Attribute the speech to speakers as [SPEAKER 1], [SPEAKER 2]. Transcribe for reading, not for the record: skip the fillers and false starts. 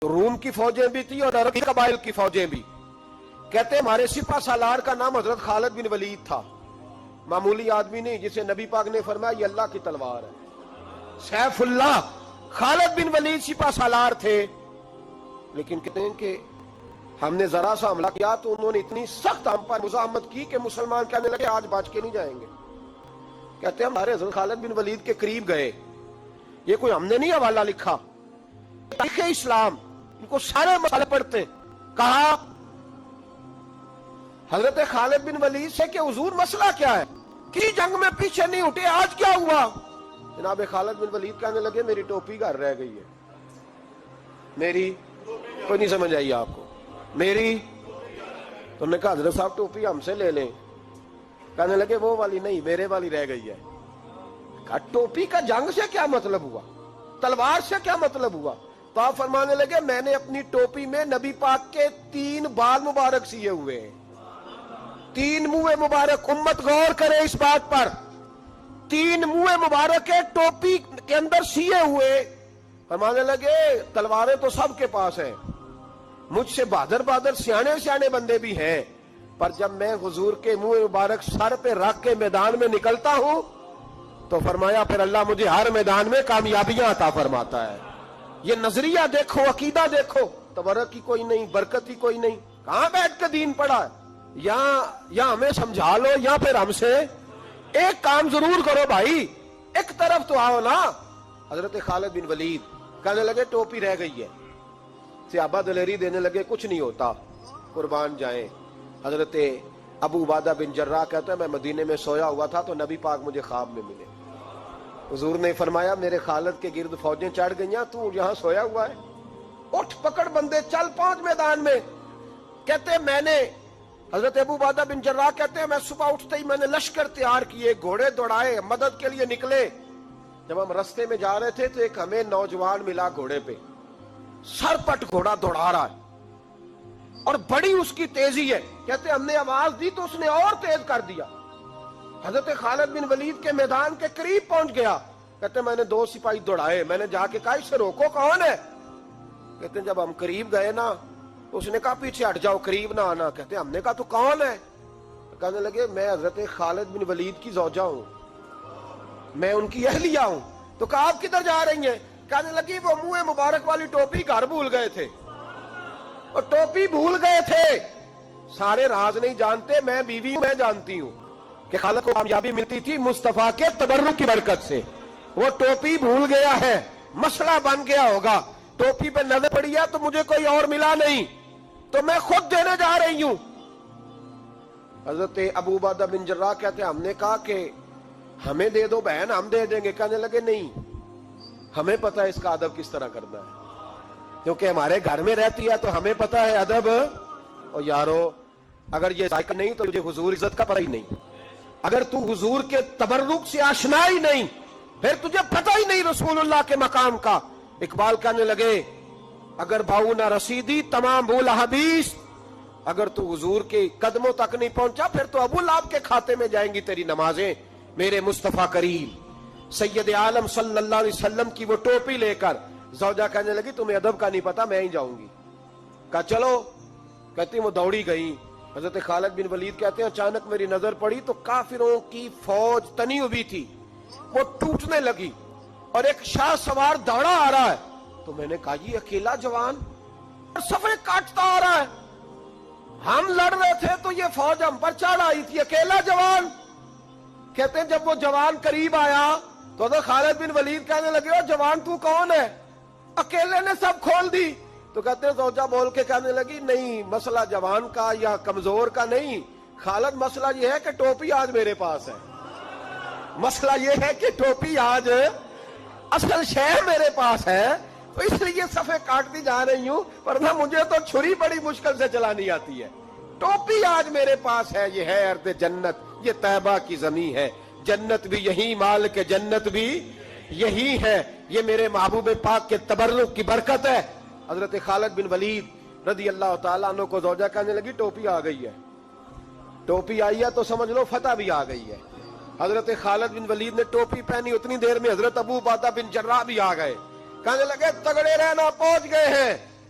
[SPEAKER 1] روم کی فوجیں بھی تھی اور عرب قبائل کی فوجیں بھی. کہتے ہمارے سپہ سالار کا نام حضرت خالد بن ولید تھا. معمولی آدمی نہیں جسے نبی پاک نے فرمایا یہ اللہ کی تلوار ہے. سیف اللہ خالد بن ولید سپہ سالار تھے. لیکن کہتے ہیں کہ ہم نے ذرا سا حملہ کیا تو انہوں نے اتنی سخت ہم پر مزاحمت کی کہ مسلمان کہنے لگے آج بچ کے نہیں جائیں گے. کہتے ہیں ہمارے حضرت خالد بن ولید کے قریب گئے. یہ کوئی ہم نے نہیں حوالہ لکھا, تاریخ اسلام, ان کو سارے مسئلے پڑھتے. کہا حضرت خالد بن ولید سے کہ حضور مسئلہ کیا ہے, کی جنگ میں پیچھے نہیں اٹھے, آج کیا ہوا؟ جناب خالد بن ولید کہنے لگے میری ٹوپی گھر رہ گئی ہے. میری کوئی نہیں سمجھ آئی آپ کو؟ میری. تو انہوں نے کہا حضرت صاحب ٹوپی ہم سے لے لیں. کہنے لگے وہ والی نہیں, میرے والی رہ گئی ہے. کہا ٹوپی کا جنگ سے کیا مطلب ہوا, تلوار سے کیا مطلب ہوا؟ تو آپ فرمانے لگے میں نے اپنی ٹوپی میں نبی پاک کے 3 بال مبارک سیے ہوئے ہیں, 3 منہ مبارک. امت غور کرے اس بات پر, 3 منہ مبارک ٹوپی کے اندر سیے ہوئے. فرمانے لگے تلواریں تو سب کے پاس ہیں, مجھ سے بہادر سیانے بندے بھی ہیں, پر جب میں حضور کے منہ مبارک سر پہ رکھ کے میدان میں نکلتا ہوں تو فرمایا پھر اللہ مجھے ہر میدان میں کامیابیاں عطا فرماتا ہے. یہ نظریہ دیکھو, عقیدہ دیکھو, تبرک کی کوئی نہیں, برکت ہی کوئی نہیں. کہاں بیٹھ کے دین پڑھا ہے؟ یا ہمیں سمجھا لو یا پھر ہم سے ایک کام ضرور کرو بھائی, ایک طرف تو آؤ نا. حضرت خالد بن ولید کہنے لگے ٹوپی رہ گئی ہے. صحابہ دلیری دینے لگے کچھ نہیں ہوتا, قربان جائیں. حضرت ابو عبادہ بن جراح کہتا ہے میں مدینے میں سویا ہوا تھا تو نبی پاک مجھے خواب میں ملے. حضور نے فرمایا میرے خالد کے گرد فوجیں چڑھ گئیں, تو یہاں سویا ہوا ہے, اٹھ پکڑ بندے چل پہنچ میدان میں. کہتے میں نے, حضرت ابو عبادہ بن جراح کہتے ہیں میں صبح اٹھتے ہی میں نے لشکر تیار کیے, گھوڑے دوڑائے, مدد کے لیے نکلے. جب ہم رستے میں جا رہے تھے تو ایک ہمیں نوجوان ملا گھوڑے پہ, سر پٹ گھوڑا دوڑا رہا ہے اور بڑی اس کی تیزی ہے. کہتے ہم نے آواز دی تو اس نے اور تیز کر دیا. حضرت خالد بن ولید کے میدان کے قریب پہنچ گیا. کہتے میں نے 2 سپاہی دوڑائے, میں نے جا کے کہا اس سے روکو کون ہے. کہتے جب ہم قریب گئے نا تو اس نے کہا پیچھے ہٹ جاؤ, قریب نہ آنا. کہتے ہم نے کہا تو کون ہے؟ کہنے لگے میں حضرت خالد بن ولید کی زوجہ ہوں, میں ان کی اہلیہ ہوں. تو کہا آپ کدھر جا رہی ہیں؟ کہنے لگی وہ منہ مبارک والی ٹوپی گھر بھول گئے تھے, اور ٹوپی بھول گئے تھے. سارے راز نہیں جانتے, میں بیوی ہوں, میں جانتی ہوں کہ خالد کو کامیابی ملتی تھی مصطفیٰ کے تبرک کی برکت سے. وہ ٹوپی بھول گیا ہے, مسئلہ بن گیا ہوگا. ٹوپی پہ نظر پڑی ہے تو مجھے کوئی اور ملا نہیں تو میں خود دینے جا رہی ہوں. حضرت ابو عبادہ بن جراح کہتے ہیں ہم نے کہا کہ ہمیں دے دو بہن, ہم دے دیں گے. کہنے لگے نہیں, ہمیں پتہ ہے اس کا ادب کس طرح کرنا ہے, کیونکہ ہمارے گھر میں رہتی ہے تو ہمیں پتہ ہے ادب. اور یارو اگر یہ ذائقہ نہیں تو تجھے حضور عزت کا پتہ ہی نہیں. اگر تو حضور کے تبرک سے آشنا ہی نہیں پھر تجھے پتہ ہی نہیں رسول اللہ کے مقام کا. اقبال کہنے لگے اگر بھاؤ نہ رسیدی تمام بھول حدیث, اگر تو حضور کے قدموں تک نہیں پہنچا پھر تو ابو لہب کے کھاتے میں جائیں گی تیری نمازیں. میرے مصطفیٰ کریم سید عالم صلی اللہ علیہ وسلم کی وہ ٹوپی لے کر زوجہ کہنے لگی تمہیں ادب کا نہیں پتا, میں ہی جاؤں گی. کہا چلو. کہتی وہ دوڑی گئی. حضرت خالد بن ولید کہتے ہیں اچانک میری نظر پڑی تو کافروں کی فوج تنی ہوئی تھی, وہ ٹوٹنے لگی اور ایک شاہ سوار دوڑا آ رہا ہے. تو میں نے کہا یہ اکیلا جوان صفے کاٹتا آ رہا ہے, ہم لڑ رہے تھے تو یہ فوج ہم پر چڑھ آئی تھی, اکیلا جوان. کہتے ہیں جب وہ جوان قریب آیا تو حضرت خالد بن ولید کہنے لگے او جوان تو کون ہے, اکیلے نے سب کھول دی. تو کہتے ہیں زوجہ بول کے کہنے لگی نہیں مسئلہ جوان کا یا کمزور کا نہیں, خالد مسئلہ یہ ہے کہ ٹوپی آج میرے پاس ہے. مسئلہ یہ ہے کہ ٹوپی آج اصل شے میرے پاس ہے تو اس لیے صفے کاٹتی جا رہی ہوں, ورنہ مجھے تو چھری بڑی مشکل سے چلانی آتی ہے. ٹوپی آج میرے پاس ہے. یہ ہے ارض جنت, یہ طیبہ کی زمین ہے, جنت بھی یہی, مال کے جنت بھی یہی ہے. یہ میرے محبوب پاک کے تبرک کی برکت ہے. حضرت خالد بن ولید رضی اللہ تعالیٰ عنہ کو زوجہ کہنے لگی ٹوپی آ گئی ہے. ٹوپی آئی ہے تو سمجھ لو فتح بھی آ گئی ہے. حضرت خالد بن ولید نے ٹوپی پہنی, اتنی دیر میں حضرت ابو عبادہ بن جراح بھی آ گئے. کہنے لگے تگڑے رہنا, پہنچ گئے ہیں.